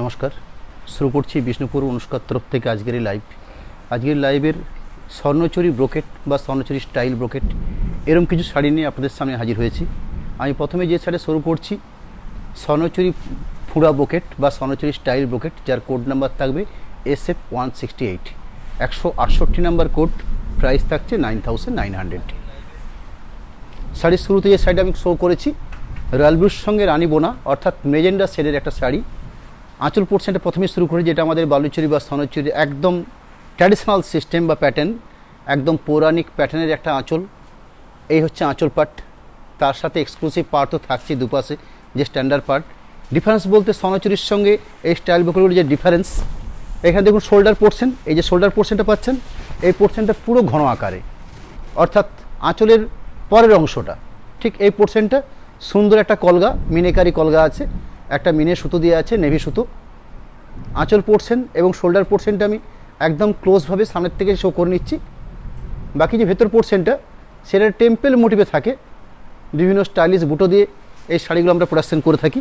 নমস্কার, শুরু করছি বিষ্ণুপুর অনুষ্কার তরফ থেকে আজকের এই লাইভ। আজকের লাইভের স্বর্ণচুরি ব্রোকেট বা স্বর্ণচুরি স্টাইল ব্রোকেট এরকম কিছু শাড়ি নিয়ে আপনাদের সামনে হাজির হয়েছি। আমি প্রথমে যে শাড়ি শুরু করছি স্বর্ণচুরি ফুঁড়া ব্রোকেট বা স্বর্ণচুরি স্টাইল ব্রোকেট, যার কোড নাম্বার থাকবে SF168, 168 নাম্বার কোড, প্রাইস থাকছে 9900। শাড়ির শুরুতে যে শাড়িটা আমি শো করেছি রয়্যাল ব্লুর সঙ্গে রানী বোনা অর্থাৎ মেজেন্ডা শেডের একটা শাড়ি। আঁচল পোর্শনটা প্রথমে শুরু করি, যেটা আমাদের বালুচুরি বা স্বর্ণচুরি একদম ট্র্যাডিশনাল সিস্টেম বা প্যাটার্ন, একদম পৌরাণিক প্যাটার্নের একটা আঁচল। এই হচ্ছে আঁচল পার্ট, তার সাথে এক্সক্লুসিভ পার্ট তো থাকছে দুপাশে, যে স্ট্যান্ডার্ড পার্ট। ডিফারেন্স বলতে স্বর্ণচুরির সঙ্গে এই স্টাইল ব্রোকেটের যে ডিফারেন্স, এখানে দেখুন শোল্ডার পোর্শন, এই যে শোল্ডার পোর্শনটা পাচ্ছেন, এই পোর্শনটা পুরো ঘন আকারে, অর্থাৎ আঁচলের পরের অংশটা ঠিক এই পোর্শনটা সুন্দর একটা কলগা, মিনেকারি কলগা আছে, একটা মিনে সুতো দিয়ে আছে, নেভি সুতো। আঁচল পোর্শন এবং শোল্ডার পোর্শনটা আমি একদম ক্লোজভাবে সামনের থেকে শো করে নিচ্ছি। বাকি যে ভেতর পোর্শনটা সেটা টেম্পেল মোটিভে থাকে, বিভিন্ন স্টাইলিশ বুটো দিয়ে এই শাড়িগুলো আমরা প্রোডাকশন করে থাকি।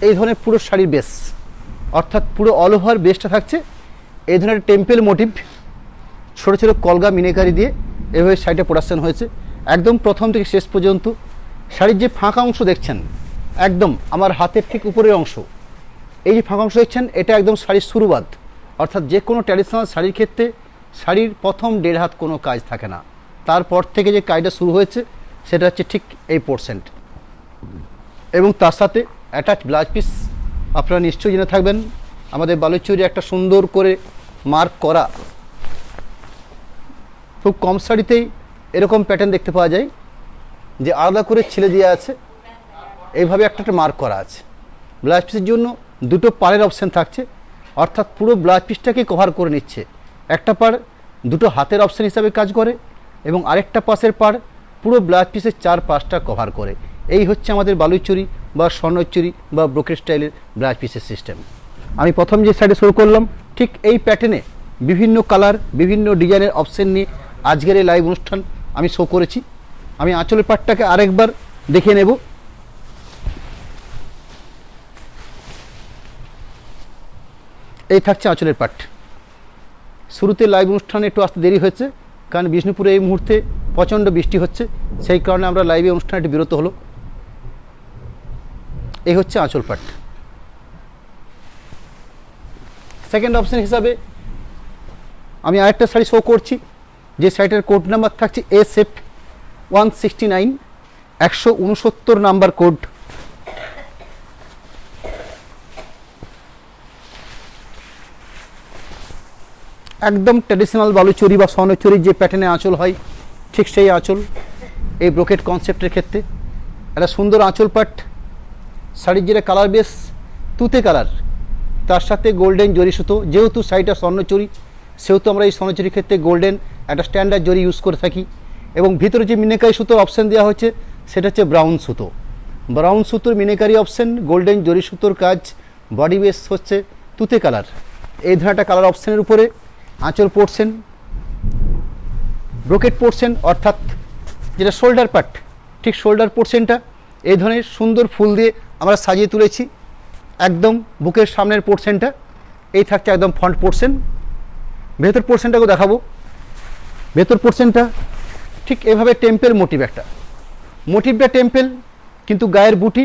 এই ধরনের পুরো শাড়ির বেস, অর্থাৎ পুরো অল ওভার বেসটা থাকছে এই ধরনের টেম্পেল মোটিভ, ছোটো ছোটো কলগা মিনেকারি দিয়ে এভাবে শাড়িটা প্রোডাকশন হয়েছে একদম প্রথম থেকে শেষ পর্যন্ত। শাড়ির যে ফাঁকা অংশ দেখছেন একদম আমার হাতের ঠিক উপরের অংশ, এই যে ফাঁকা অংশ দেখছেন এটা একদম শাড়ির শুরুবাদ, অর্থাৎ যে কোনো ট্র্যাডিশনাল শাড়ির ক্ষেত্রে শাড়ির প্রথম 1.5 হাত কোনো কাজ থাকে না, তারপর থেকে যে কাজটা শুরু হয়েছে সেটা হচ্ছে ঠিক এই পোর্শন। এবং তার সাথে অ্যাটাচ ব্লাউজ পিস আপনারা নিশ্চয়ই জেনে থাকবেন, আমাদের বালুচুরি একটা সুন্দর করে মার্ক করা, খুব কম শাড়িতেই এরকম প্যাটার্ন দেখতে পাওয়া যায় যে আলাদা করে ছেলে দেওয়া আছে, এইভাবে একটা মার্ক করা আছে। ব্লাউজ পিসের জন্য দুটো পাড়ের অপশান থাকছে, অর্থাৎ পুরো ব্লাউজ পিসটাকে কভার করে নিচ্ছে। একটা পাড় দুটো হাতের অপশান হিসাবে কাজ করে এবং আরেকটা পাশের পাড় পুরো ব্লাউজ পিসের 4-5টা কভার করে। এই হচ্ছে আমাদের বালুচুরি বা স্বর্ণচুরি বা ব্রোকেট স্টাইলের ব্লাউজ পিসের সিস্টেম। আমি প্রথম যে সাইডে শুরু করলাম ঠিক এই প্যাটার্নে বিভিন্ন কালার বিভিন্ন ডিজাইনের অপশান নিয়ে আজকের এই লাইভ অনুষ্ঠান আমি শো করেছি। আমি আঁচলের পাটটাকে আরেকবার দেখে নেব। এই থাকছে আঁচলের পাট। শুরুতে লাইভ অনুষ্ঠানে একটু আসতে দেরি হয়েছে, কারণ বিষ্ণুপুরে এই মুহূর্তে প্রচণ্ড বৃষ্টি হচ্ছে, সেই কারণে আমরা লাইভে অনুষ্ঠানে একটু বিরত হলো। এই হচ্ছে আঁচল পাট। সেকেন্ড অপশান হিসাবে আমি আরেকটা শাড়ি শো করছি, যে শাড়িটার কোড নাম্বার থাকছে SF169, 169 নাম্বার কোড। একদম ট্র্যাডিশনাল বালুচুরি বা স্বর্ণচুরির যে প্যাটার্নে আঁচল হয় ঠিক সেই আঁচল এই ব্রোকেট কনসেপ্টের ক্ষেত্রে। একটা সুন্দর আঁচল পাট, শাড়ির যেটা কালার বেস তুতে কালার, তার সাথে গোল্ডেন জরি সুতো। যেহেতু শাড়িটা স্বর্ণচুরি সেহেতু আমরা এই স্বর্ণচুরির ক্ষেত্রে গোল্ডেন একটা স্ট্যান্ডার্ড জরি ইউজ করে থাকি। এবং ভিতরে যে মিনেকারি সুতোর অপশান দেওয়া হয়েছে সেটা হচ্ছে ব্রাউন সুতো। ব্রাউন সুতোর মিনেকারি অপশান, গোল্ডেন জরি সুতোর কাজ, বডি বেস হচ্ছে তুতে কালার। এই ধরনের একটা কালার অপশানের উপরে আঁচল পোর্শন, ব্রোকেট পোর্শন অর্থাৎ যেটা শোল্ডার পার্ট, ঠিক শোল্ডার পোর্শনটা এই ধরনের সুন্দর ফুল দিয়ে আমরা সাজিয়ে তুলেছি। একদম বুকের সামনের পোর্শনটা এই থাকছে একদম ফ্রন্ট পোর্শন। ভেতর পোর্শনটাকেও দেখাবো। ভেতর পোর্শনটা ঠিক এভাবে টেম্পেল মোটিভ, একটা মোটিভটা টেম্পেল, কিন্তু গায়ের বুটি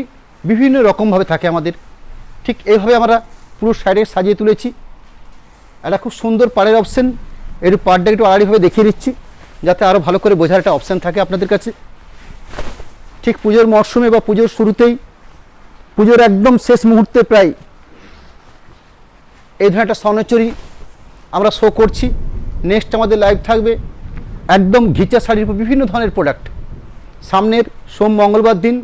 বিভিন্ন রকমভাবে থাকে আমাদের। ঠিক এইভাবে আমরা পুরো সাইডে সাজিয়ে তুলেছি। একটা খুব সুন্দর পাড়ের অপশান, একটু পাড়টা একটু আড়াআড়িভাবে দেখিয়ে দিচ্ছি যাতে আরও ভালো করে বোঝার একটা অপশান থাকে আপনাদের কাছে। ঠিক পুজোর মরশুমে বা পুজোর শুরুতেই, পুজোর একদম শেষ মুহূর্তে প্রায় এই ধরনের একটা স্বর্ণচুরি আমরা শো করছি। নেক্সট আমাদের লাইভ থাকবে একদম ঘিচা শাড়ির উপর বিভিন্ন ধরনের প্রোডাক্ট। সামনের সোম মঙ্গলবার দিন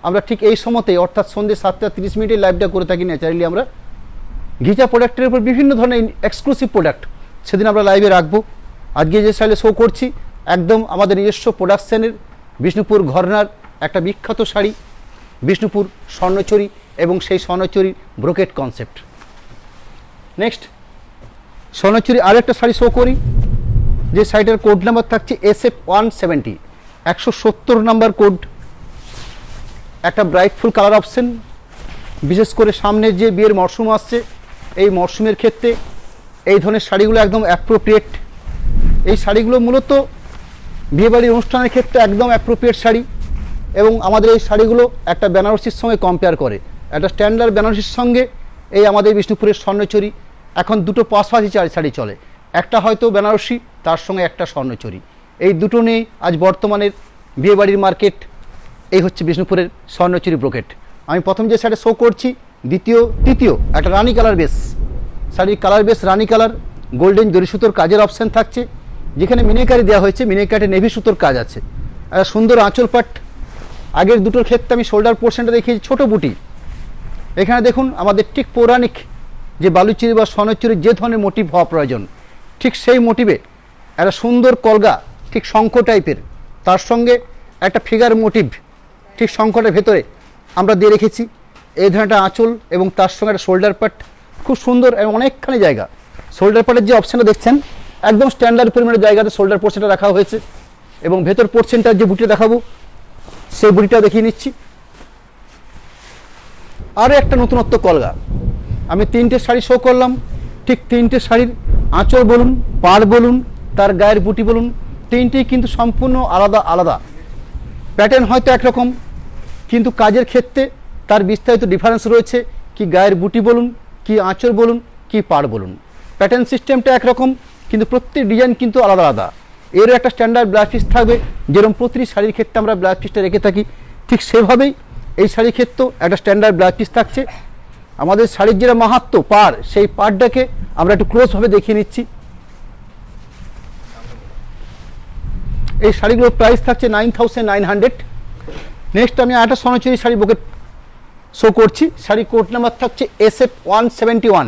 আমরা ঠিক এই সময়তে অর্থাৎ সন্ধ্যে 7:30 লাইভটা করে থাকি ন্যাচারালি। আমরা ঘিচা প্রোডাক্টের উপর বিভিন্ন ধরনের এক্সক্লুসিভ প্রোডাক্ট সেদিন আমরা লাইভে রাখবো। আজকে যে শাড়ি শো করছি একদম আমাদের নিজস্ব প্রোডাকশানের বিষ্ণুপুর ঘরানার একটা বিখ্যাত শাড়ি, বিষ্ণুপুর স্বর্ণচুরি এবং সেই Swarnachari brocade concept. Next Swarnachari আরেকটা শাড়ি শো করি, যে শাড়িটার কোড নাম্বার থাকছে SF170, 170 নাম্বার কোড। একটা ব্রাইট ফুল কালার অপশন, বিশেষ করে সামনের যে বিয়ের মরশুম আসছে, এই মরশুমের ক্ষেত্রে এই ধরনের শাড়িগুলো একদম অ্যাপ্রোপ্রিয়েট। এই শাড়িগুলো মূলত বিয়েবাড়ির অনুষ্ঠানের ক্ষেত্রে একদম অ্যাপ্রোপ্রিয়েট শাড়ি, এবং আমাদের এই শাড়িগুলো একটা বেনারসির সঙ্গে কম্পেয়ার করে। একটা স্ট্যান্ডার্ড বেনারসির সঙ্গে এই আমাদের বিষ্ণুপুরের স্বর্ণচুরি এখন দুটো পাশাপাশি শাড়ি চলে, একটা হয়তো বেনারসি, তার সঙ্গে একটা স্বর্ণচুরি, এই দুটো নিয়েই আজ বর্তমানের বিয়েবাড়ির মার্কেট। এই হচ্ছে বিষ্ণুপুরের স্বর্ণচুরি ব্রোকেট। আমি প্রথম যে শাড়ি শো করছি, তৃতীয় একটা রানি কালার বেস শাড়ির কালার বেস রানি কালার, গোল্ডেন জরি সুতোর কাজের অপশান থাকছে, যেখানে মিনিকারি দেওয়া হয়েছে, মিনিকাটে নেভি সুতোর কাজ আছে। একটা সুন্দর আঁচল পাট। আগের দুটোর ক্ষেত্রে আমি শোল্ডার পোর্শনটা দেখিয়েছি ছোটো বুটি, এখানে দেখুন আমাদের ঠিক পৌরাণিক যে বালুচুরি বা স্বর্ণচুরির যে ধরনের মোটিভ হওয়া প্রয়োজন, ঠিক সেই মোটিভে একটা সুন্দর কলগা, ঠিক শঙ্খ টাইপের, তার সঙ্গে একটা ফিগার মোটিভ ঠিক শঙ্খটার ভেতরে আমরা দিয়ে রেখেছি। এই ধরনের একটা আঁচল এবং তার সঙ্গে একটা শোল্ডার পাট, খুব সুন্দর এবং অনেকখানি জায়গা। শোল্ডার পাটের যে অপশানটা দেখছেন একদম স্ট্যান্ডার্ড পরিমাণের জায়গাতে শোল্ডার পোর্শনটা রাখা হয়েছে, এবং ভেতর পোর্শনটার যে বুটিটা দেখাবো সেই বুটিটা দেখিয়ে নিচ্ছি। আরও একটা নতুনত্ব কলগা। আমি তিনটে শাড়ি শো করলাম, ঠিক তিনটে শাড়ির আঁচল বলুন, পাড় বলুন, তার গায়ের বুটি বলুন, তিনটেই কিন্তু সম্পূর্ণ আলাদা আলাদা। প্যাটার্ন হয়তো একরকম, কিন্তু কাজের ক্ষেত্রে তার বিস্তারিত ডিফারেন্স রয়েছে। কি গায়ের বুটি বলুন, কি আঁচল বলুন, কি পাড় বলুন, প্যাটার্ন সিস্টেমটা একরকম, কিন্তু প্রত্যেক ডিজাইন কিন্তু আলাদা আলাদা। এরও একটা স্ট্যান্ডার্ড ব্লাউজ পিস থাকবে, যেরকম প্রতিটি শাড়ির ক্ষেত্রে আমরা ব্লাউজ পিসটা রেখে থাকি, ঠিক সেভাবেই এই শাড়ির ক্ষেত্রেও একটা স্ট্যান্ডার্ড ব্লাউজ পিস থাকছে। আমাদের শাড়ির যেটা মাহাত্ম্য পাড়, সেই পাড়টাকে আমরা একটু ক্লোজভাবে দেখিয়ে নিচ্ছি। এই শাড়িগুলোর প্রাইস থাকছে 9,900। নেক্সট আমি একটা স্বর্ণচুরি শাড়ি বুকেট শো করছি। শাড়ি কোড নাম্বার থাকছে SF171,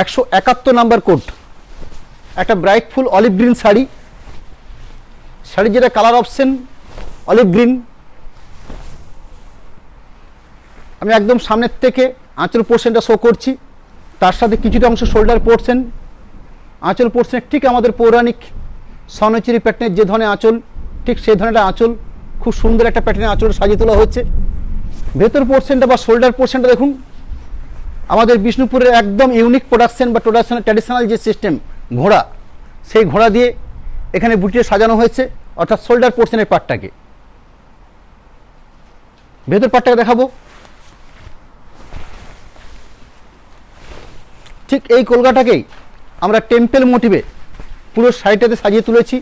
171 নাম্বার কোড। একটা ব্রাইট ফুল অলিভ গ্রিন শাড়ি, শাড়ির যেটা কালার অপশন অলিভ গ্রিন। আমি একদম সামনের থেকে আঁচল পোর্শনটা শো করছি, তার সাথে কিছুটা অংশ শোল্ডার পোর্শন। আঁচল পোর্শনে ঠিক আমাদের পৌরাণিক স্বর্ণচুরি প্যাটার্নের যে ধরনের আঁচল, ঠিক সেই ধরনের একটা আঁচল, খুব সুন্দর একটা প্যাটার্নের আঁচল সাজিয়ে তোলা হচ্ছে। ভেতর পোর্শনটা বা শোল্ডার পোর্শনটা দেখুন, আমাদের বিষ্ণুপুরের একদম ইউনিক প্রোডাকশন বা ট্র্যাডিশনাল যে সিস্টেম ঘোড়া, সেই ঘোড়া দিয়ে এখানে বুটিয়ে সাজানো হয়েছে, অর্থাৎ শোল্ডার পোর্শনের পার্টটাকে। ভেতর পার্টটাকে দেখাবো। ঠিক এই কলকাটাকেই আমরা টেম্পেল মোটিভে পুরো শাড়িটাতে সাজিয়ে তুলেছি।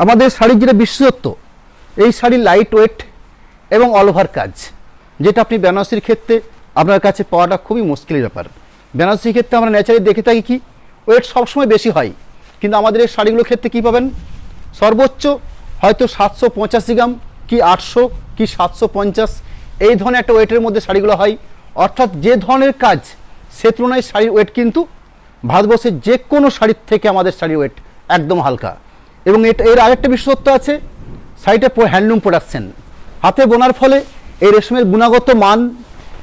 আমাদের শাড়ির যেটা বিশেষত্ব, এই শাড়ির লাইট ওয়েট এবং অল ওভার কাজ, যেটা আপনি বেনারসির ক্ষেত্রে আপনার কাছে পাওয়াটা খুবই মুশকিলের ব্যাপার। বেনারসির ক্ষেত্রে আমরা ন্যাচারালি দেখে থাকি কি ওয়েট সবসময় বেশি হয়, কিন্তু আমাদের এই শাড়িগুলোর ক্ষেত্রে কী পাবেন, সর্বোচ্চ হয়তো 785 গ্রাম, কি 800, কি 750, এই ধরনের একটা ওয়েটের মধ্যে শাড়িগুলো হয়। অর্থাৎ যে ধরনের কাজ, সে তুলনায় শাড়ির ওয়েট কিন্তু ভারতবর্ষের যে কোনো শাড়ির থেকে আমাদের শাড়ির ওয়েট একদম হালকা। এবং এর আরেকটা বিশেষত্ব আছে, শাড়িটা হ্যান্ডলুম প্রোডাকশন, হাতে বোনার ফলে এই রেশমের গুণগত মান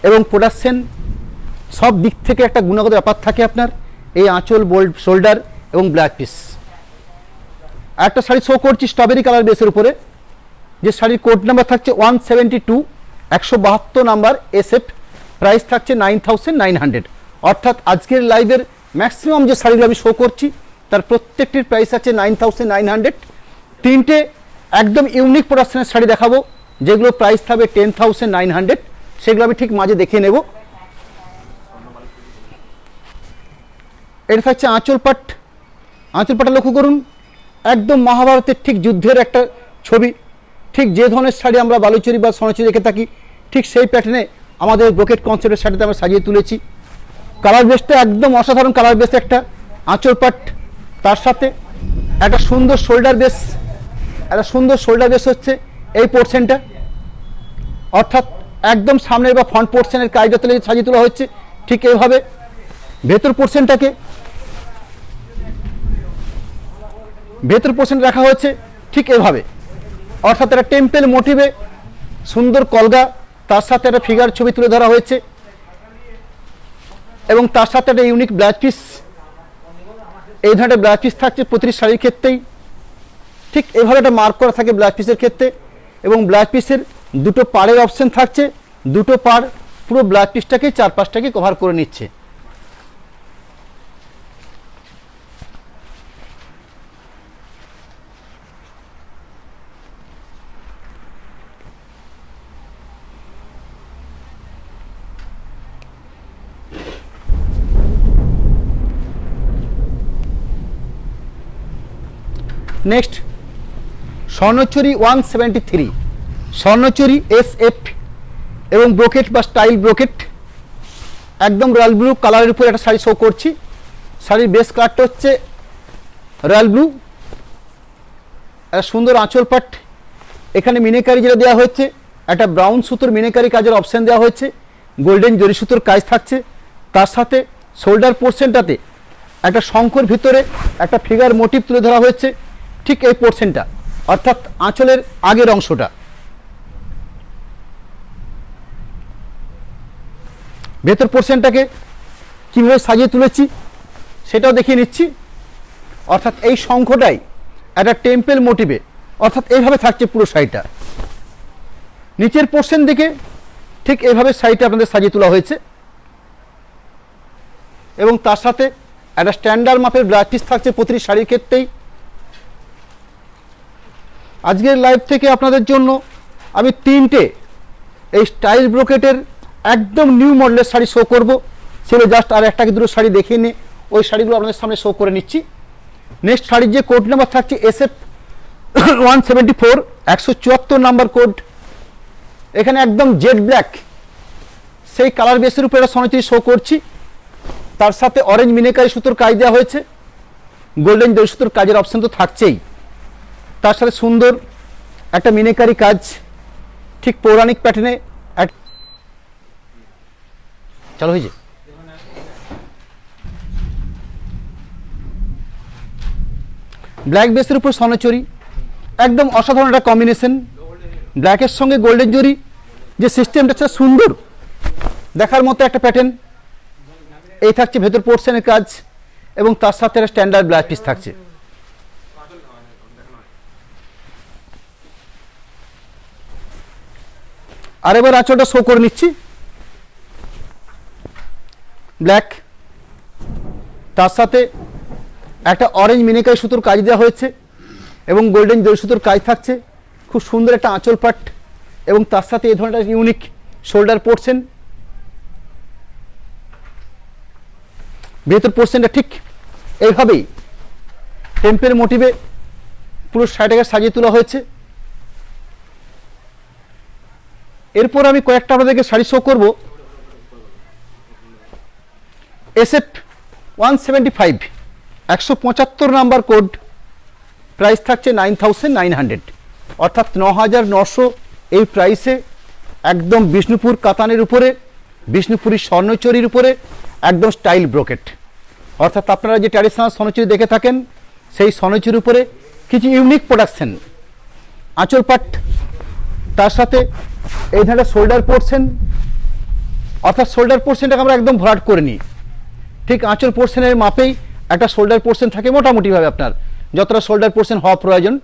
এবং প্রোডাকশন সব দিক থেকে একটা গুণগত ব্যাপার থাকে আপনার। এই আঁচল, বোল্ড, শোল্ডার এবং ব্লাউজ পিস। একটা শাড়ি শো করছি স্ট্রবেরি কালার বেসের উপরে, যে শাড়ির কোড নাম্বার থাকছে 172, 172 নাম্বার SF। প্রাইস থাকছে 9,900। অর্থাৎ আজকের লাইভের ম্যাক্সিমাম যে শাড়িগুলো আমি শো করছি তার প্রত্যেকটির প্রাইস আছে 9,900। তিনটে একদম ইউনিক প্রোডাকশনের শাড়ি দেখাবো, যেগুলো প্রাইস থাকবে 10,900। সেগুলো আমি ঠিক মাঝে দেখে নেব। এটা থাকছে আঁচল পাট। আঁচল পাটটা লক্ষ্য করুন, একদম মহাভারতের ঠিক যুদ্ধের একটা ছবি। ঠিক যে ধরনের শাড়ি আমরা বালুচুরি বা স্বর্ণচুরি রেখে থাকি, ঠিক সেই প্যাটার্নে আমাদের ব্রোকেট কনসেপ্টের শাড়িতে আমরা সাজিয়ে তুলেছি। কালার বেসটা একদম অসাধারণ কালার বেস, একটা আঁচল পাট, তার সাথে একটা সুন্দর শোল্ডার বেস। একটা সুন্দর শোল্ডার বেস হচ্ছে এই পোর্শনটা, অর্থাৎ একদম সামনের বা ফ্রন্ট পোর্শনের কাজটা তুলে সাজিয়ে তোলা হচ্ছে ঠিক এইভাবে। ভেতর পোর্শনটাকে ভেতর পোর্শন রাখা হয়েছে ঠিক এভাবে, অর্থাৎ একটা টেম্পেল মোটিভে সুন্দর কলগা, তার সাথে একটা ফিগার ছবি তুলে ধরা হয়েছে, এবং তার সাথে একটা ইউনিক ব্লাউজ পিস। এই ধরনের ব্লাউজ পিস থাকছে প্রতিটি শাড়ির ক্ষেত্রেই, ঠিক এভাবে একটা মার্ক করা থাকে ব্লাউজ পিসের ক্ষেত্রে। এবং ব্লাউজ পিসের দুটো পাড়ের অপশন থাকছে, দুটো পাড় পুরো ব্লাউজ পিসটাকে চারপাশটাকে কভার করে নিচ্ছে। নেক্সট স্বর্ণচুরি 173, স্বর্ণচুরি SF এবং ব্রোকেট বা স্টাইল ব্রোকেট, একদম রয়্যাল ব্লু কালারের উপরে একটা শাড়ি শো করছি। শাড়ির বেস কালারটা হচ্ছে রয়্যাল ব্লু, একটা সুন্দর আঁচল পাট, এখানে মিনেকারি যেটা দেওয়া হয়েছে একটা ব্রাউন সুতোর মিনেকারি কাজের অপশান দেওয়া হয়েছে, গোল্ডেন জরি সুতোর কাজ থাকছে। তার সাথে শোল্ডার পোর্শনটাতে একটা শঙ্খর ভিতরে একটা ফিগার মোটিভ তুলে ধরা হয়েছে, ঠিক এই পোর্শনটা অর্থাৎ আঁচলের আগের অংশটা। ভেতর পোর্শনটাকে কীভাবে সাজিয়ে তুলেছি সেটাও দেখিয়ে নিচ্ছি। অর্থাৎ এই শঙ্খটাই একটা টেম্পেল মোটিভে, অর্থাৎ এইভাবে থাকছে পুরো শাড়িটা। নিচের পোর্শন দিকে ঠিক এইভাবে শাড়িটা আপনাদের সাজিয়ে তোলা হয়েছে এবং তার সাথে একটা স্ট্যান্ডার্ড মাপের ব্লাউজ পিস থাকছে প্রতিটি শাড়ির ক্ষেত্রেই। আজকের লাইভ থেকে আপনাদের জন্য আমি 3টে এই স্টাইল ব্রোকেটের একদম নিউ মডেলের শাড়ি শো করব। সেগুলো জাস্ট আর একটা কি দুটো শাড়ি দেখিয়ে নিয়ে ওই শাড়িগুলো আপনাদের সামনে শো করে নিচ্ছি। নেক্সট শাড়ির যে কোড নাম্বার থাকছে SF 174, 174 নাম্বার কোড। এখানে একদম জেড ব্ল্যাক সেই কালার বেসের উপরে একটা স্বর্ণচুরি শো করছি। তার সাথে অরেঞ্জ মিনেকারি সুতোর কাজ দেওয়া হয়েছে, গোল্ডেন জরি সুতোর কাজের অপশন তো থাকছেই। তার সাথে সুন্দর একটা মিনেকারি কাজ, ঠিক পৌরাণিক প্যাটার্নে। চালু হয়েছে। ব্ল্যাক বেসের উপর স্বর্ণচুরি, একদম অসাধারণ একটা কম্বিনেশন। ব্ল্যাকের সঙ্গে গোল্ডেন জরি যে সিস্টেমটা আছে সুন্দর দেখার মতো একটা প্যাটার্ন। এই থাকছে ভেতর পোর্শনের কাজ এবং তার সাথে একটা স্ট্যান্ডার্ড ব্লাউজ পিস থাকছে। আর এবার আঁচলটা শো করে নিচ্ছি। ব্ল্যাক, তার সাথে একটা অরেঞ্জ মিনেকারি সুতোর কাজ দেওয়া হয়েছে এবং গোল্ডেন জরি সুতোর কাজ থাকছে। খুব সুন্দর একটা আঁচল পাট এবং তার সাথে এই ধরনের ইউনিক শোল্ডার পোর্শন। ভেতর পোর্শনটা ঠিক এইভাবেই টেম্পেল মোটিভে পুরো শাড়িটাকে সাজিয়ে তোলা হয়েছে। এরপর আমি কয়েকটা আপনাদেরকে শাড়ি শো করব। SF 175, 175 নাম্বার কোড, প্রাইস থাকছে 9900, অর্থাৎ 9900 এই প্রাইসে একদম বিষ্ণুপুর কাতানের উপরে, বিষ্ণুপুরি স্বর্ণচুরির উপরে একদম স্টাইল ব্রোকেট। অর্থাৎ আপনারা যে ট্র্যাডিশনাল স্বর্ণচুরি দেখে থাকেন সেই স্বর্ণচুরির উপরে কিছু ইউনিক প্রোডাকশন, আঁচল পাট, তার সাথে এই ধরনের শোল্ডার পোর্শন, অর্থাৎ শোল্ডার পোর্শনটাকে আমরা একদম ভরাট করে নিই। ঠিক আঁচল পোর্শনের মাপেই একটা শোল্ডার পোর্শন থাকে মোটামুটিভাবে, আপনার যতটা শোল্ডার পোর্শন হওয়া প্রয়োজন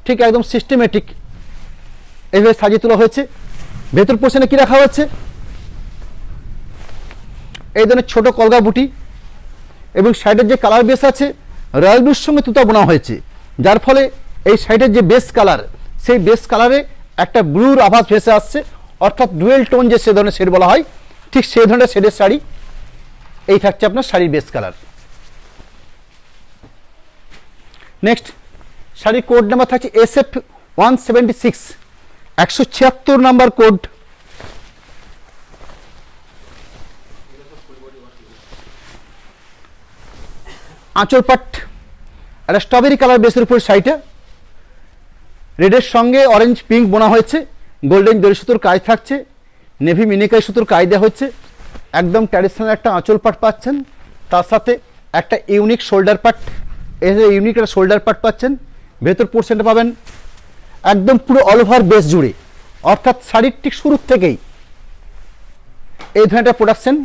ঠিক একদম সিস্টেমেটিক এইভাবে সাজিয়ে তোলা হয়েছে। ভেতর পোর্শনে কি রাখা হয়েছে, এই ধরনের ছোট কলগা বুটি এবং সাইডের যে কালার বেস আছে রয়্যাল ব্লুর সঙ্গে তুতা বোনা হয়েছে, যার ফলে এই সাইডের যে বেস কালার সেই বেস কালারে একটা ব্লুর আভাস ভেসে আসছে। অর্থাৎ ডুয়েল টোন যে সে ধরনের শেড বলা হয়, ঠিক সেই ধরনের শেডের শাড়ি এই থাকছে আপনার শাড়ির বেস কালার। নেক্সট শাড়ির কোড নাম্বার থাকছে SF 176, 176 নাম্বার কোড। আঁচল পাট একটা স্ট্রবেরি কালার বেসের উপর শাড়িটা, রেডের সঙ্গে অরেঞ্জ পিঙ্ক বোনা হয়েছে, গোল্ডেন জরি সুতোর কাজ থাকছে, নেভি মিনিকাই সুতোর কাজ দেওয়া হচ্ছে। একদম ট্র্যাডিশনাল একটা আঁচল পাট পাচ্ছেন, তার সাথে একটা ইউনিক শোল্ডার পাট, এই যে ইউনিক একটা শোল্ডার পাট পাচ্ছেন। ভেতর পোর্শনটা পাবেন একদম পুরো অল ওভার বেস জুড়ে, অর্থাৎ শাড়ির ঠিক শুরু থেকেই এই ধরনের একটা প্রোডাকশন।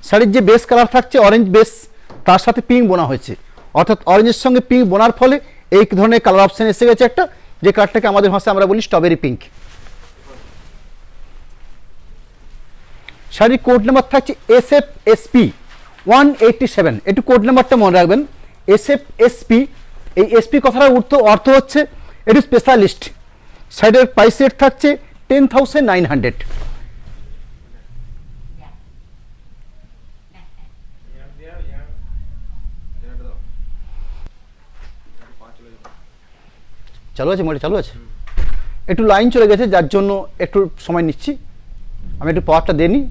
শাড়ির যে বেস কালার থাকছে অরেঞ্জ বেস, তার সাথে পিঙ্ক বোনা হয়েছে, অর্থাৎ অরেঞ্জের সঙ্গে পিঙ্ক বোনার ফলে এই ধরনের কালার অপশন এসে গেছে একটা, যে কালারটাকে আমাদের ভাষায় আমরা বলি স্ট্রবেরি পিঙ্ক। শাড়ির কোড নাম্বার থাকছে SFSP 187। একটু কোড নাম্বারটা মনে রাখবেন, SFSP। এই এসপি কথাটার অর্থ হচ্ছে এটি স্পেশালিস্ট। শাড়ির প্রাইস রেট থাকছে 10,900। চালু আছে, মোটে চালু আছে, একটু লাইন চলে গেছে যার জন্য একটু সময় নিচ্ছি। আমি একটু পাওয়ারটা দিয়ে নিই।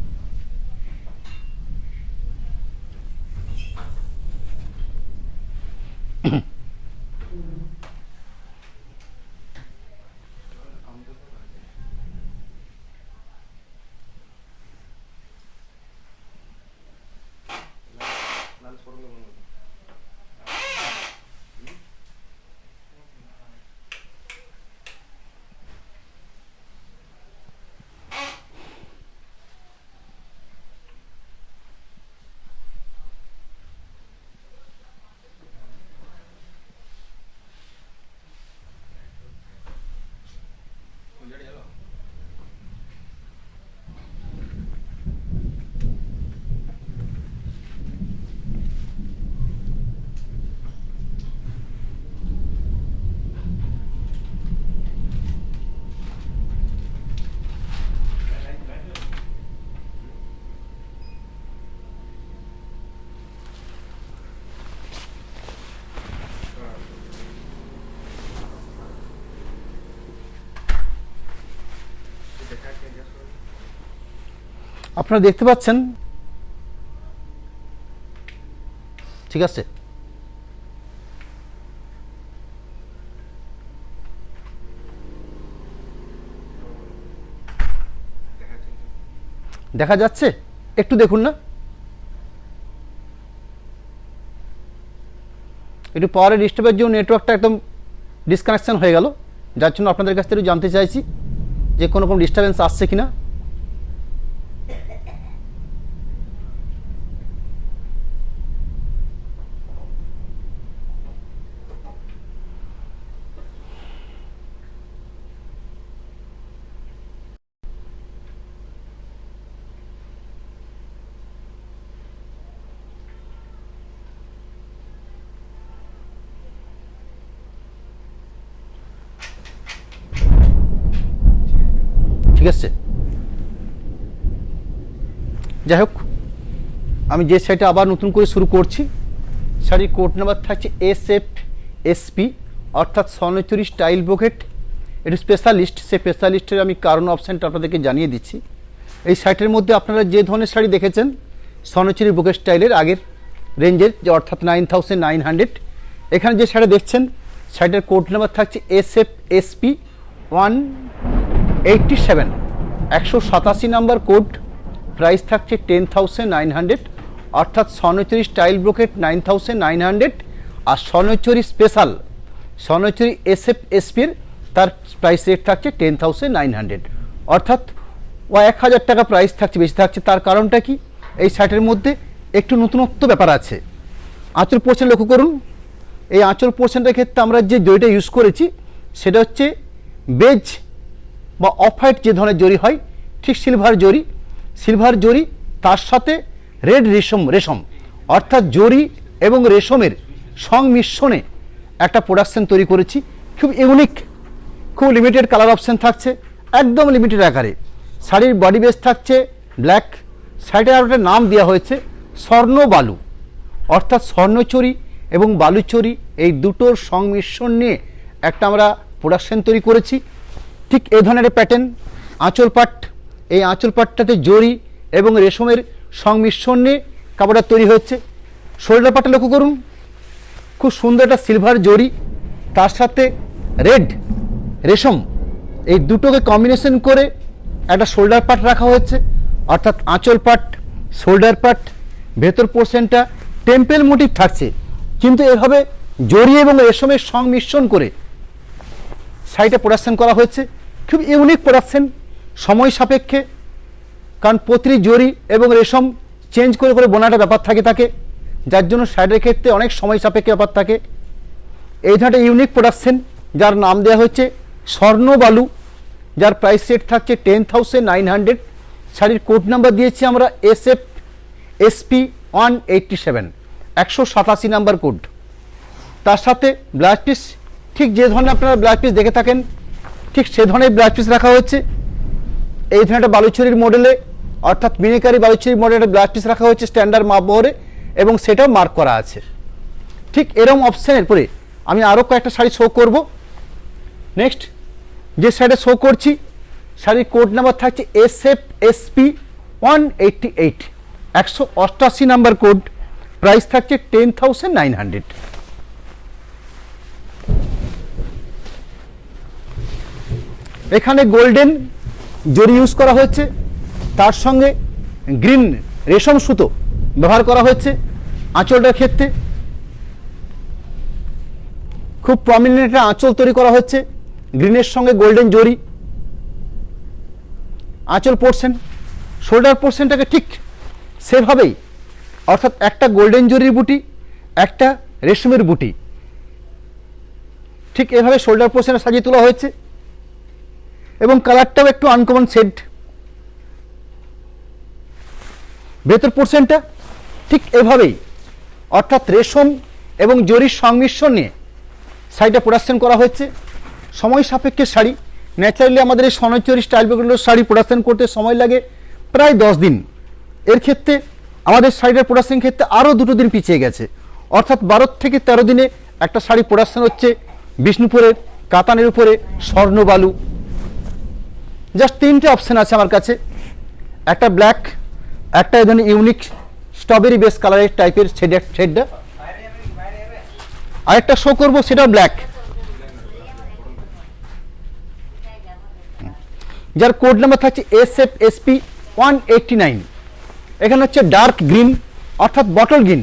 আপনারা দেখতে পাচ্ছেন, ঠিক আছে। দেখা যাচ্ছে, একটু দেখুন না, একটু পাওয়ারের ডিস্টার্বের জন্য নেটওয়ার্কটা একদম ডিসকানেকশন হয়ে গেল, যার জন্য আপনাদের কাছ থেকে জানতে চাইছি যে কোনো রকম ডিস্টারবেন্স আসছে কিনা। ঠিক আছে, যাই হোক, আমি যে শাড়িটা আবার নতুন করে শুরু করছি, শাড়ির কোড নাম্বার থাকছে SFSP, অর্থাৎ স্বর্ণচুরি স্টাইল ব্রোকেট। এটি স্পেশালিস্ট, সেই স্পেশালিস্টের আমি কারণ অপশানটা আপনাদেরকে জানিয়ে দিচ্ছি। এই শাড়িটার মধ্যে আপনারা যে ধরনের শাড়ি দেখেছেন স্বর্ণচুরি ব্রোকেট স্টাইলের আগের রেঞ্জের, যে অর্থাৎ 9,900, এখানে যে শাড়ি দেখছেন শাড়িটার কোড নাম্বার থাকছে SFSP 187, 187 নাম্বার কোড। প্রাইস থাকছে 10,900, অর্থাৎ স্বর্ণচুরি স্টাইল ব্রোকেট 9,900, আর স্বর্ণচুরি স্পেশাল স্বর্ণচুরি SFSPর তার প্রাইস রেট থাকছে 10,900, অর্থাৎ 1,000 টাকা প্রাইস থাকছে, বেশি থাকছে। তার কারণটা কি, এই শার্টের মধ্যে একটু নতুনত্ব ব্যাপার আছে। আঁচল পোর্শন লক্ষ্য করুন, এই আঁচল পোর্শনটার ক্ষেত্রে আমরা যে জরিটা ইউজ করেছি সেটা হচ্ছে বেজ বা অফ হোয়াইট যে ধরনের জরি হয়, ঠিক সিলভার জরি তার সাথে রেড রেশম, অর্থাৎ জরি এবং রেশমের সংমিশ্রণে একটা প্রোডাকশন তৈরি করেছি। খুব ইউনিক, খুব লিমিটেড কালার অপশান থাকছে, একদম লিমিটেড আকারে। শাড়ির বডি বেস থাকছে ব্ল্যাক। শাড়িটার একটা নাম দেওয়া হয়েছে স্বর্ণ বালু, অর্থাৎ স্বর্ণচুরি এবং বালুচুরি এই দুটোর সংমিশ্রণ নিয়ে একটা আমরা প্রোডাকশন তৈরি করেছি। ঠিক এই ধরনের প্যাটার্ন আঁচল পাট, এই আঁচল পাটটাতে জরি এবং রেশমের সংমিশ্রণ নিয়ে কাপড়টা তৈরি হচ্ছে। শোল্ডার পাটটা লক্ষ্য করুন, খুব সুন্দর একটা সিলভার জরি, তার সাথে রেড রেশম, এই দুটোকে কম্বিনেশন করে একটা শোল্ডার পাট রাখা হয়েছে, অর্থাৎ আঁচল পাট, শোল্ডার পাট, ভেতর পোর্শনটা টেম্পেল মোটিভ থাকছে, কিন্তু এভাবে জরি এবং রেশমের সংমিশ্রণ করে শাড়িটা প্রোডাকশন করা হয়েছে। খুব ইউনিক প্রোডাকশন, সময় সাপেক্ষে, কারণ প্রতিটি জরি এবং রেশম চেঞ্জ করে করে বোনাটা ব্যাপার থাকে, যার জন্য শাড়ির ক্ষেত্রে অনেক সময় সাপেক্ষে ব্যাপার থাকে। এই ধরনের ইউনিক প্রোডাকশন যার নাম দেওয়া হচ্ছে স্বর্ণবালু, যার প্রাইস রেট থাকছে 10,900। শাড়ির কোড নাম্বার দিয়েছি আমরা SF SP 187, 187 নাম্বার কোড। তার সাথে ব্লাউজ পিস ঠিক যে ধরনের আপনারা ব্লাউজ পিস দেখে থাকেন ঠিক সে ধরনের ব্লাউজ পিস রাখা হচ্ছে। এই ধরনের একটা বালুচরির মডেলে অর্থাৎ মিনিকারি বালুচরির মডেলের ব্লাউজ পিস রাখা হচ্ছে স্ট্যান্ডার্ড মাপ বহরে এবং সেটাও মার্ক করা আছে। ঠিক এরকম অপশানের পরে আমি আরও কয়েকটা শাড়ি শো করব। নেক্সট যে শাড়িটা শো করছি শাড়ির কোড নাম্বার থাকছে SFSP 188, 188 নাম্বার কোড, প্রাইস থাকছে 10,900। এখানে গোল্ডেন জরি ইউজ করা হয়েছে, তার সঙ্গে গ্রিন রেশম সুতো ব্যবহার করা হয়েছে আঁচলটার ক্ষেত্রে। খুব প্রমিনেন্ট একটা আঁচল তৈরি করা হচ্ছে গ্রিনের সঙ্গে গোল্ডেন জরি। আঁচল পোর্শন, শোল্ডার পোর্শনটাকে ঠিক সেভাবেই অর্থাৎ একটা গোল্ডেন জরির বুটি, একটা রেশমের বুটি, ঠিক এভাবে শোল্ডার পোর্শনে সাজিয়ে তোলা হয়েছে এবং কালারটাও একটু আনকমন শেড। ভেতর পোর্শনটা ঠিক এভাবেই অর্থাৎ রেশম এবং জরির সংমিশ্রণ নিয়ে শাড়িটা প্রোডাকশন করা হয়েছে। সময় সাপেক্ষে শাড়ি, ন্যাচারালি আমাদের এই স্বর্ণচুরি স্টাইল ব্রোকেটের শাড়ি প্রোডাকশন করতে সময় লাগে প্রায় 10 দিন। এর ক্ষেত্রে আমাদের শাড়িটার প্রোডাকশন ক্ষেত্রে আরও 2 দিন পিছিয়ে গেছে, অর্থাৎ 12 থেকে 13 দিনে একটা শাড়ি প্রোডাকশন হচ্ছে বিষ্ণুপুরের কাতানের উপরে স্বর্ণবালু। জাস্ট 3টে অপশান আছে আমার কাছে, একটা ব্ল্যাক, একটা এই ধরনের ইউনিক স্ট্রবেরি বেস কালারের টাইপের শেডটা, আরেকটা শো করবো সেটা ব্ল্যাক, যার কোড নাম্বার থাকছে SFSP 189। এখানে হচ্ছে ডার্ক গ্রিন অর্থাৎ বটল গ্রিন,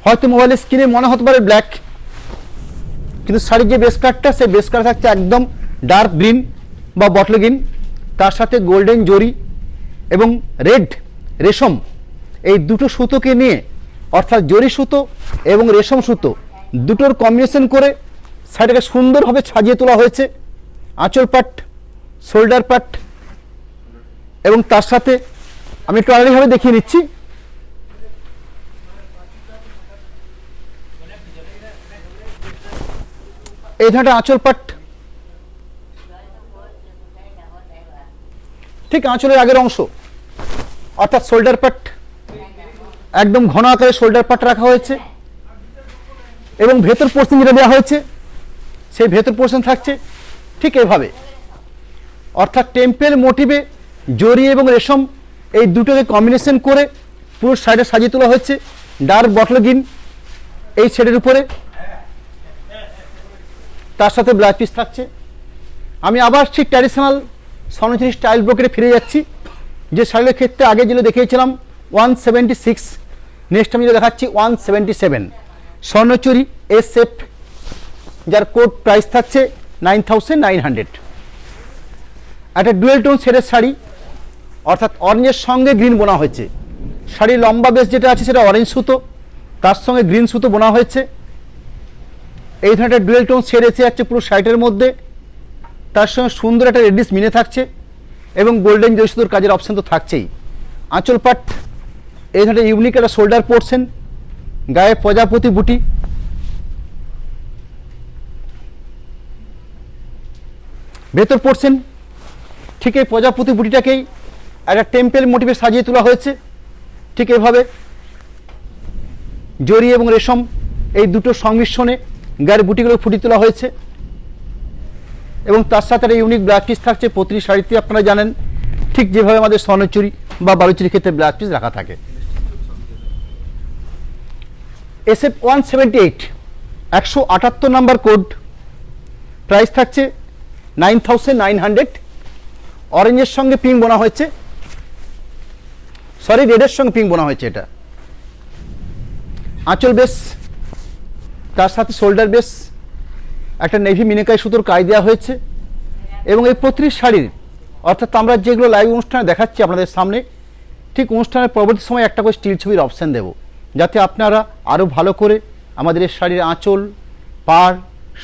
হয়তো মোবাইলের স্ক্রিনে মনে হতে পারে ব্ল্যাক, কিন্তু শাড়ির যে বেস কালারটা সেই বেস কালার থাকছে একদম ডার্ক গ্রিন বা বটল গ্রিন। তার সাথে গোল্ডেন জরি এবং রেড রেশম এই দুটো সুতোকে নিয়ে অর্থাৎ জরি সুতো এবং রেশম সুতো দুটোর কম্বিনেশন করে শাড়িটাকে সুন্দরভাবে সাজিয়ে তোলা হয়েছে। আঁচল পাট, শোল্ডার পাট এবং তার সাথে আমি একটু আলাদাভাবে দেখিয়ে নিচ্ছি। এই ধরনের আঁচল পাট, ঠিক আঁচলের আগের অংশ অর্থাৎ শোল্ডার পাট, একদম ঘন আকারে শোল্ডার পাট রাখা হয়েছে এবং ভেতর পোর্শন যেটা দেওয়া হয়েছে সেই ভেতর পোর্শন থাকছে ঠিক এভাবে অর্থাৎ টেম্পেল মোটিভে জরি এবং রেশম এই দুটোকে কম্বিনেশন করে পুরো শাড়িটা সাজিয়ে তোলা হয়েছে ডার্ক বটল গ্রিন এই শেডের উপরে। তার সাথে ব্লাউজ পিস থাকছে। আমি আবার ঠিক ট্র্যাডিশনাল স্বর্ণচুরি স্টাইল ব্রোকেটে ফিরে যাচ্ছি, যে শাড়ির ক্ষেত্রে আগে যেগুলো দেখিয়েছিলাম 176, নেক্সট আমি যেটা দেখাচ্ছি 177 স্বর্ণচুরি SF, যার কোড প্রাইস থাকছে 9,900। একটা ডুয়েল টোন শেডের শাড়ি অর্থাৎ অরেঞ্জের সঙ্গে গ্রিন বোনা হয়েছে। শাড়ির লম্বা বেস যেটা আছে সেটা অরেঞ্জ সুতো, তার সঙ্গে গ্রিন সুতো বোনা হয়েছে। এই ধরনের ডুয়েল টোন শেড এসে যাচ্ছে পুরো শাড়িটার মধ্যে, তার সঙ্গে সুন্দর একটা রেডিশ মিনে থাকছে এবং গোল্ডেন জরি সুতোর কাজের অপশান তো থাকছেই। আঁচল পাট, এই ধরনের ইউনিক একটা শোল্ডার পোর্শন, গায়ে প্রজাপতি বুটি, ভেতর পোর্শন ঠিক এই প্রজাপতি বুটিটাকেই একটা টেম্পেল মোটিভে সাজিয়ে তোলা হয়েছে ঠিক এভাবে। জরি এবং রেশম এই দুটো সংমিশ্রণে গায়ের বুটিগুলো ফুটিয়ে তোলা হয়েছে এবং তার সাথে একটা ইউনিক ব্লাউজ পিস থাকছে প্রতিটি শাড়িতে। আপনারা জানেন ঠিক যেভাবে আমাদের স্বর্ণচুরি বা বালুচুরি ক্ষেত্রে ব্লাউজ পিস রাখা থাকে। SF 178, 178 নাম্বার কোড, প্রাইস থাকছে 9,900। অরেঞ্জের সঙ্গে পিঙ্ক বোনা হয়েছে, সরি রেডের সঙ্গে পিঙ্ক বোনা হয়েছে। এটা আঁচল বেস, তার সাথে শোল্ডার বেস, একটা নেভি মিনেকাই সুতোর কাজ দেওয়া হয়েছে এবং এই প্রতিটি শাড়ির অর্থাৎ আমরা যেগুলো লাইভ অনুষ্ঠানে দেখাচ্ছি আপনাদের সামনে, ঠিক অনুষ্ঠানের পরবর্তী সময় একটা করে স্টিল ছবির অপশান দেব, যাতে আপনারা আরও ভালো করে আমাদের এই শাড়ির আঁচল, পাড়,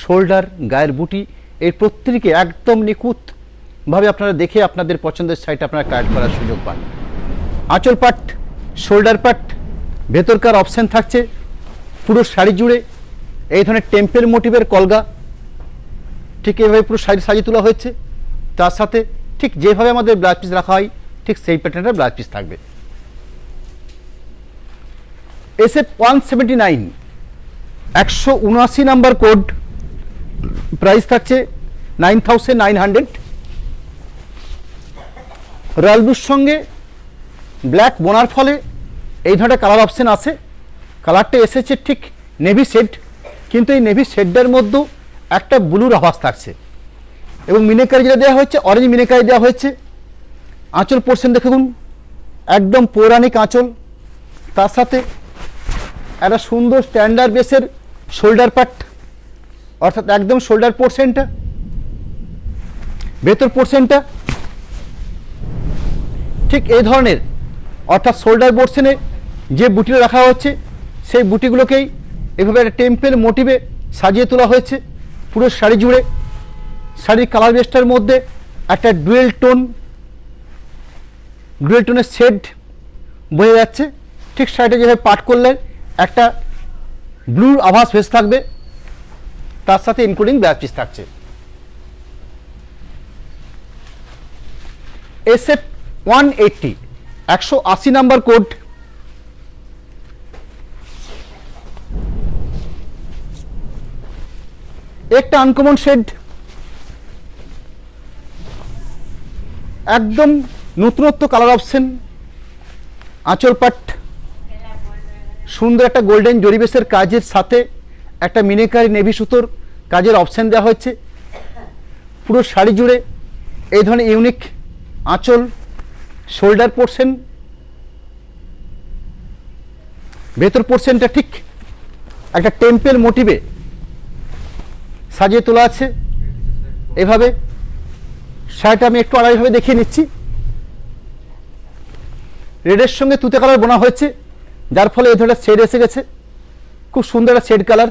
শোল্ডার, গায়ের বুটি, এর প্রত্যেককে একদম নিখুঁতভাবে আপনারা দেখে আপনাদের পছন্দের শাড়িটা আপনারা কালেক্ট করার সুযোগ পান। আঁচল পাট, শোল্ডার পাট, ভেতরকার অপশান থাকছে পুরো শাড়ি জুড়ে এই ধরনের টেম্পেল মোটিভের কলগা, ঠিক এইভাবে পুরো শাড়ি সাজিয়ে তোলা হয়েছে। তার সাথে ঠিক যেভাবে আমাদের ব্লাউজ পিস রাখা হয় ঠিক সেই প্যাটার্নের ব্লাউজ পিস থাকবে। SF 179 179 নাম্বার কোড, প্রাইস থাকছে 9900। রয়্যাল ব্লুর সঙ্গে ব্ল্যাক বোনার ফলে এই ধরনের কালার অপশন আছে। কালারটা এসেছে ঠিক নেভি শেড, কিন্তু এই নেভি শেডটার মধ্যেও একটা ব্লুর আভাস থাকছে এবং মিনেকারি যেটা দেওয়া হয়েছে অরেঞ্জ মিনেকারি দেওয়া হয়েছে। আঁচল পোর্শন দেখুন একদম পৌরাণিক আঁচল, তার সাথে একটা সুন্দর স্ট্যান্ডার্ড বেসের শোল্ডার পার্ট, অর্থাৎ একদম শোল্ডার পোর্শনটা, ভেতর পোর্শনটা ঠিক এই ধরনের, অর্থাৎ শোল্ডার পোর্শনে যে বুটিগুলো রাখা হচ্ছে সেই বুটিগুলোকেই এভাবে একটা টেম্পেল মোটিভে সাজিয়ে তোলা হয়েছে পুরো শাড়ি জুড়ে। শাড়ির কালার বেসটার মধ্যে একটা ডুয়েল টোনের শেড বোঝা যাচ্ছে। ঠিক শাড়িটা যেভাবে পাট করলে একটা ব্লুর আভাস ভেসে থাকবে, তার সাথে ইনক্লুডিং ব্লাউজ পিস থাকছে। SF 180 180 নাম্বার কোড, একটা আনকমন শেড, একদম নতুনত্ব কালার অপশন। আঁচল পাট সুন্দর একটা গোল্ডেন জরিবেসের কাজের সাথে একটা মিনেকারি নেভি সুতোর কাজের অপশন দেওয়া হয়েছে পুরো শাড়ি জুড়ে। এই ধরনের ইউনিক আঁচল, শোল্ডার পোর্শন, ভেতর পোর্শনটা ঠিক একটা টেম্পেল মোটিভে সাজিয়ে তোলা আছে। এভাবে শাড়িটা আমি একটু আড়াইভাবে দেখিয়ে নিচ্ছি। রেডের সঙ্গে তুতে কালার বোনা হয়েছে, যার ফলে এই ধরনের শেড এসে গেছে, খুব সুন্দর একটা শেড কালার।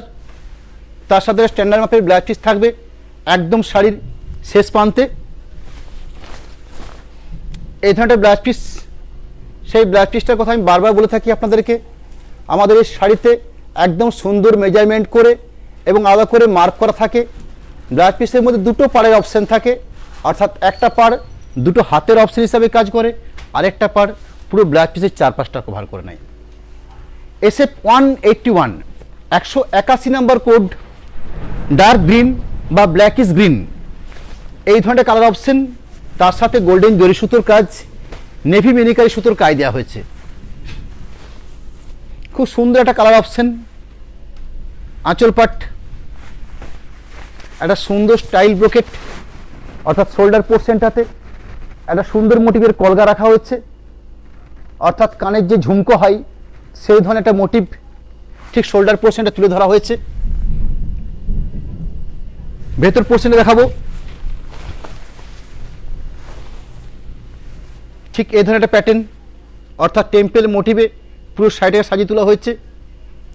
তার সাথে স্ট্যান্ডার্ড মাপের ব্লাউজ পিস থাকবে একদম শাড়ির শেষ প্রান্তে। এই ধরনের ব্লাউজ পিস, সেই ব্লাউজ পিসটার কথা আমি বারবার বলে থাকি আপনাদেরকে। আমাদের এই শাড়িতে একদম সুন্দর মেজারমেন্ট করে এবং আলাদা করে মার্ক করা থাকে। ব্লাউজ পিসের মধ্যে দুটো পাড়ের অপশান থাকে, অর্থাৎ একটা পাড় দুটো হাতের অপশান হিসাবে কাজ করে, আরেকটা পাড় পুরো ব্লাউজ পিসের চারপাশটা কভার করে নেয়। SF 181 181 number code, dark green বা ব্ল্যাকিশ গ্রিন এই ধরনের কালার অপশন, তার সাথে গোল্ডেন জরি সুতোর কাজ, নেভি মিনিকারি সুতোর কাজ দেওয়া হয়েছে। খুব সুন্দর একটা কালার অপশন। আঁচল পাট একটা সুন্দর স্টাইল ব্রোকেট, অর্থাৎ শোল্ডার পোর্শনটাতে একটা সুন্দর মোটিভের কলগা রাখা হয়েছে, অর্থাৎ কানের যে ঝুমকো হয় সেই ধরনের একটা মোটিভ ঠিক শোল্ডার পোর্শনটা তুলে ধরা হয়েছে। ভেতর পোর্শনে দেখাবো ঠিক এই ধরনের একটা প্যাটার্ন, অর্থাৎ টেম্পেল মোটিভে পুরো শাড়িটাকে সাজিয়ে তোলা হয়েছে,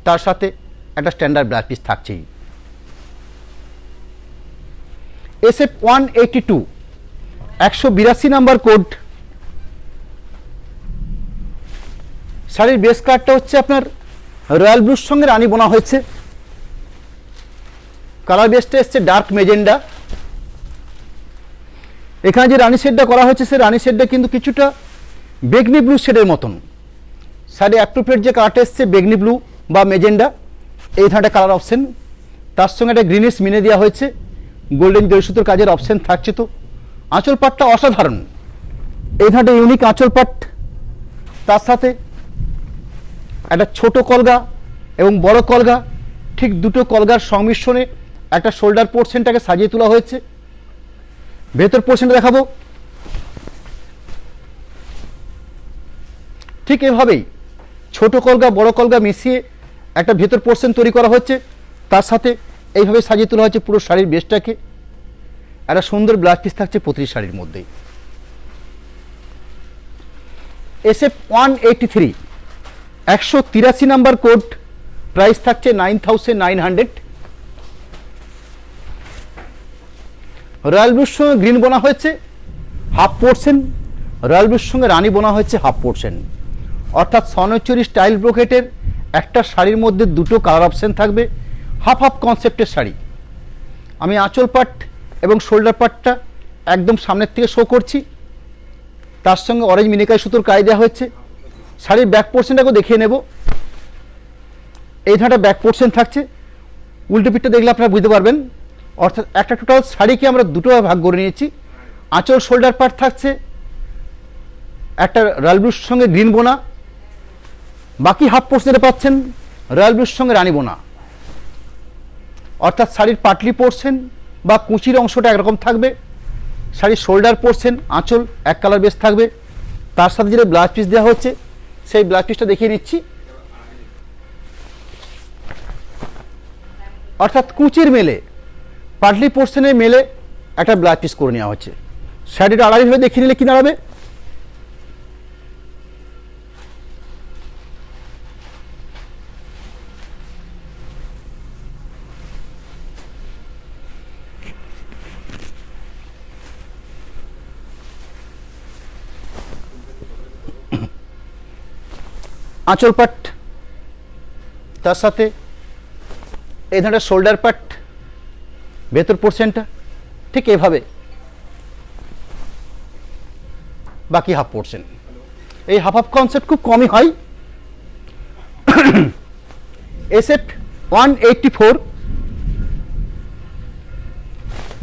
তার সাথে একটা স্ট্যান্ডার্ড ব্লাউজ পিস থাকছেই। SF 182 182 নাম্বার কোড, শাড়ির বেস কালারটা হচ্ছে আপনার রয়্যাল ব্লুর সঙ্গে রানী বোনা হয়েছে। কালার বেসটা এসছে ডার্ক মেজেন্ডা। এখানে যে রানী শেডটা করা হয়েছে সেই রানী শেডটা কিন্তু কিছুটা বেগনি ব্লু শেডের মতন। শাড়ি অ্যাপ্রোপ্রিয়েট যে কালারটা এসছে বেগনি ব্লু বা মেজেন্ডা, এই ধরনের কালার অপশন। তার সঙ্গে একটা গ্রিনিশ মিনে দেওয়া হয়েছে, গোল্ডেন জরি সুতোর কাজের অপশন থাকছে। তো আঁচল পাটটা অসাধারণ, এই ধরনের ইউনিক আঁচল পাট, তার সাথে একটা ছোট কলগা এবং বড় কলগা, ঠিক দুটো কলগার সংমিশ্রণে একটা শোল্ডার পোর্শনটাকে সাজিয়ে তোলা হয়েছে। ভেতর পোর্শনটা দেখাবো ঠিক এভাবেই ছোট কলগা বড় কলগা মিশিয়ে একটা ভেতর পোর্শন তৈরি করা হচ্ছে, তার সাথে এইভাবে সাজিয়ে তোলা হয়েছে পুরো শাড়ির বেসটাকে। একটা সুন্দর ব্লাউজ পিস থাকছে প্রতিটি শাড়ির মধ্যেই। SF 183 183 নাম্বার কোড, প্রাইস থাকছে 9900। রয়্যাল ব্লুর সঙ্গে গ্রিন বোনা হয়েছে হাফ পোর্শন, রয়্যাল ব্লুর সঙ্গে রানি বোনা হয়েছে হাফ পোর্শন। অর্থাৎ স্বর্ণচুরি স্টাইল ব্রোকেটের একটা শাড়ির মধ্যে দুটো কালার অপশন থাকবে, হাফ হাফ কনসেপ্টের শাড়ি। আমি আঁচল পাট এবং শোল্ডার পাটটা একদম সামনের থেকে শো করছি, তার সঙ্গে অরেঞ্জ মিনিকাই সুতোর কাজ দেওয়া হয়েছে। শাড়ির ব্যাক পোর্শনটাকেও দেখিয়ে নেব। এই ধারটা ব্যাক পোর্শন থাকছে, উল্টো পিঠটা দেখলে আপনারা বুঝতে পারবেন। অর্থাৎ একটা টোটাল শাড়িকে আমরা দুটো ভাগ করে নিয়েছি। আঁচল শোল্ডার পার্ট থাকছে একটা রয়্যাল ব্লুর সঙ্গে গ্রিন বোনা, বাকি হাফ পোর্শনে পাচ্ছেন রয়্যাল ব্লুর সঙ্গে রানি বোনা। অর্থাৎ শাড়ির পাটলি পোর্শন বা কুচির অংশটা একরকম থাকবে, শাড়ির শোল্ডার পোর্শন আঁচল এক কালার বেস থাকবে, তার সাথে যেটা ব্লাউজ পিস দেওয়া হচ্ছে সেই ব্লাউজ পিসটা দেখিয়ে নিচ্ছি। অর্থাৎ কুচির মেলে পাটলি পোর্শনের মেলে একটা ব্লাউজ পিস করে নেওয়া হচ্ছে। শাড়িটা আড়াইভাবে দেখিয়ে নিলে কি দাঁড়াবে, আঁচল পাট, তার সাথে এই ধরনের শোল্ডার পাট, ভেতর পোর্শনটা ঠিক এভাবে, বাকি হাফ পোর্শন। এই হাফ হাফ কনসেপ্ট খুব কমই হয়। SF 184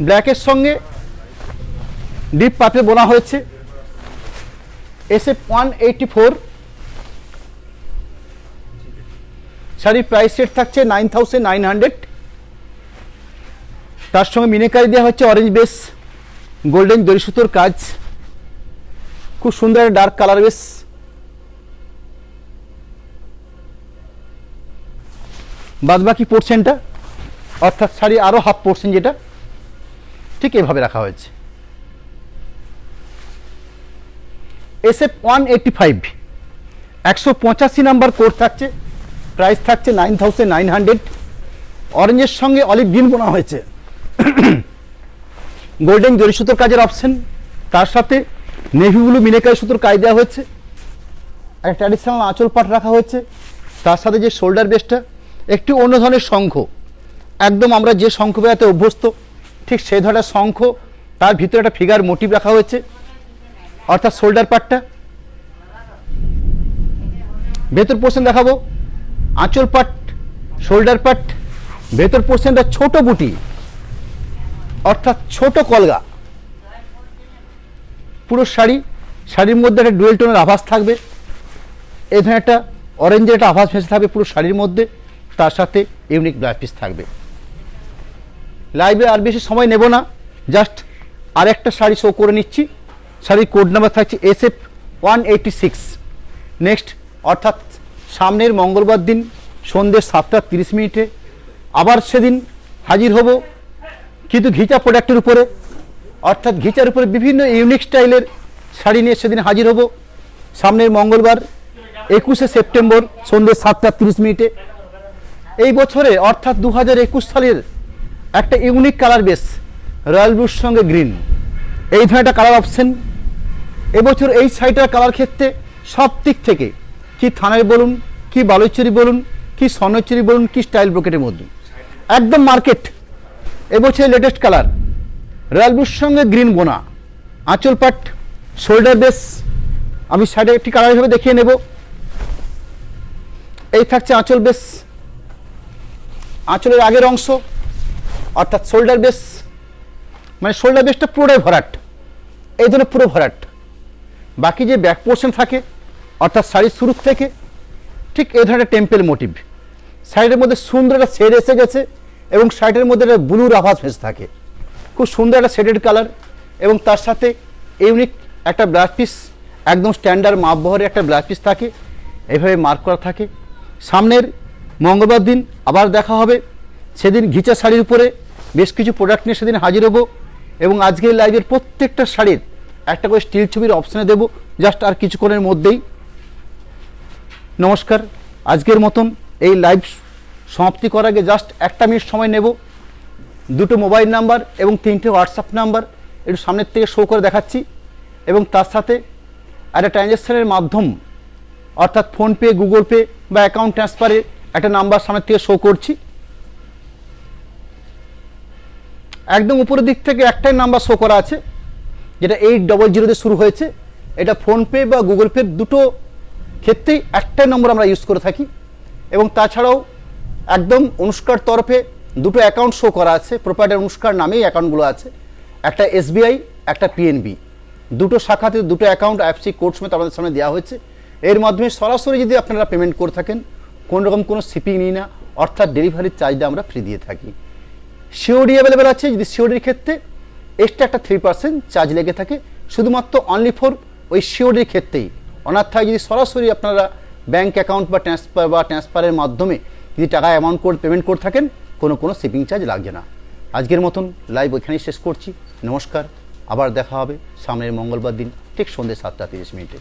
ব্ল্যাকের সঙ্গে ডিপ পার্পল বোনা হয়েছে। SF 184 শাড়ির প্রাইস সেট থাকছে 9,900। তার সঙ্গে মিনেকারি দেওয়া হচ্ছে অরেঞ্জ বেস, গোল্ডেন জরি সুতোর কাজ, খুব সুন্দর একটা ডার্ক কালার বেস। বাদ বাকি পোর্শনটা অর্থাৎ শাড়ি আরও হাফ পোর্শন যেটা ঠিক এভাবে রাখা হয়েছে। SF 185 185 নাম্বার কোড থাকছে, প্রাইস থাকছে 9,900। অরেঞ্জের সঙ্গে অলিভ গ্রিন বোনা হয়েছে, গোল্ডেন জরি সুতোর কাজের অপশন, তার সাথে নেভি ব্লু মিনেকারি সুতোর কাজ দেওয়া হয়েছে। একটা ট্র্যাডিশনাল আঁচল পাট রাখা হয়েছে, তার সাথে যে শোল্ডার বেসটা একটি অন্য ধরনের শঙ্খ, একদম আমরা যে শঙ্খ বেড়াতে অভ্যস্ত ঠিক সেই ধরনের শঙ্খ, তার ভিতরে একটা ফিগার মোটিভ রাখা হয়েছে। অর্থাৎ শোল্ডার পাটটা, ভেতর পোর্শন দেখাবো, আঁচল পাট, শোল্ডার পাট, ভেতর পোর্শনটা ছোট বুটি অর্থাৎ ছোট কলগা। পুরো শাড়ির মধ্যে একটা ডুয়েল টোনের আভাস থাকবে, এই ধরনের একটা অরেঞ্জের একটা আভাস ভেসে থাকবে পুরো শাড়ির মধ্যে, তার সাথে ইউনিক ব্লাউজ পিস থাকবে। লাইভে আর বেশি সময় নেব না, জাস্ট আরেকটা শাড়ি শো করে নিচ্ছি। শাড়ির কোড নাম্বার থাকছে SF 186। নেক্সট অর্থাৎ সামনের মঙ্গলবার দিন সন্ধ্যে 7:30 আবার সেদিন হাজির হব, কিন্তু ঘিচা প্রোডাক্টের উপরে, অর্থাৎ ঘিচার উপরে বিভিন্ন ইউনিক স্টাইলের শাড়ি নিয়ে সেদিন হাজির হব সামনের মঙ্গলবার 21শে সেপ্টেম্বর সন্ধ্যে 7:30। এই বছরে অর্থাৎ 2021 সালের একটা ইউনিক কালার বেস রয়্যাল ব্লুর সঙ্গে গ্রিন, এই ধরনের একটা কালার অপশন। এবছর এই শাড়িটার কালার ক্ষেত্রে সব দিক থেকে, কি থানের বলুন, কি বালুচুরি বলুন, কি স্বর্ণচুরি বলুন, কি স্টাইল ব্রোকেটের মধ্যে একদম মার্কেট। এবছর লেটেস্ট কালার রয়্যাল ব্লুর সঙ্গে গ্রিন বোনা, আঁচল পাট, শোল্ডার বেস। আমি শাড়ি একটি কালার হিসেবে দেখিয়ে নেব। এই থাকছে আঁচল বেস, আঁচলের আগের অংশ অর্থাৎ শোল্ডার বেস, মানে শোল্ডার বেসটা পুরোটাই ভরাট, এই জন্য পুরো ভরাট। বাকি যে ব্যাক পোর্শন থাকে অর্থাৎ শাড়ির শুরুর থেকে ঠিক এই ধরনের টেম্পেল মোটিভ, শাড়ির মধ্যে সুন্দর একটা শেড এসে গেছে এবং শাড়িটার মধ্যে একটা ব্লুর আভাস ভেসে থাকে, খুব সুন্দর একটা শেডেড কালার। এবং তার সাথে ইউনিক একটা ব্লাউজ পিস, একদম স্ট্যান্ডার্ড মাপ বহরের একটা ব্লাউজ পিস থাকে, এইভাবে মার্ক করা থাকে। সামনের মঙ্গলবার দিন আবার দেখা হবে, সেদিন ঘিচা শাড়ির উপরে বেশ কিছু প্রোডাক্ট নিয়ে সেদিন হাজির হব এবং আজকের লাইভের প্রত্যেকটা শাড়ির একটা করে স্টিল ছবির অপশানে দেব জাস্ট আর কিছুক্ষণের মধ্যেই। নমস্কার, আজকের মতন এই লাইভ সমাপ্তি করার আগে জাস্ট 1 মিনিট সময় নেব। দুটো মোবাইল নাম্বার এবং 3টে হোয়াটসঅ্যাপ নাম্বার একটু সামনের থেকে শো করে দেখাচ্ছি, এবং তার সাথে একটা ট্রানজ্যাকশানের মাধ্যম অর্থাৎ ফোনপে, গুগল পে বা অ্যাকাউন্ট ট্রান্সফারের একটা নাম্বার সামনের থেকে শো করছি। একদম উপরের দিক থেকে একটাই নাম্বার শো করা আছে, যেটা 800 দিয়ে শুরু হয়েছে। এটা ফোনপে বা গুগল পে দুটো ক্ষেত্রেই একটাই নম্বর আমরা ইউজ করে থাকি। এবং তাছাড়াও একদম অনুষ্কার তরফে দুটো অ্যাকাউন্ট শো করা আছে, প্রোপাইটার অনুষ্কার নামেই অ্যাকাউন্টগুলো আছে, একটা এসবিআই, একটা পিএনবি। দুটো শাখাতে দুটো অ্যাকাউন্ট আইএফএসসি কোড সমেত আমাদের সামনে দেওয়া হয়েছে। এর মাধ্যমে সরাসরি যদি আপনারা পেমেন্ট করে থাকেন, কোনো রকম কোনো শিপিং নিই না, অর্থাৎ ডেলিভারির চার্জটা আমরা ফ্রি দিয়ে থাকি। সিওডি অ্যাভেলেবেল আছে, যদি সিওডির ক্ষেত্রে এক্সট্রা একটা 3% চার্জ লেগে থাকে, শুধুমাত্র অনলি ফর ওই সিওডির ক্ষেত্রেই। অন্যথায় যদি সরাসরি আপনারা ব্যাঙ্ক অ্যাকাউন্ট বা ট্রান্সফারের মাধ্যমে যদি টাকা অ্যামাউন্ট করে পেমেন্ট করে থাকেন, কোনো শিপিং চার্জ লাগছে না। আজকের মতন লাইভ ওইখানেই শেষ করছি। নমস্কার, আবার দেখা হবে সামনের মঙ্গলবার দিন ঠিক সন্ধ্যে 7টা 30 মিনিটে।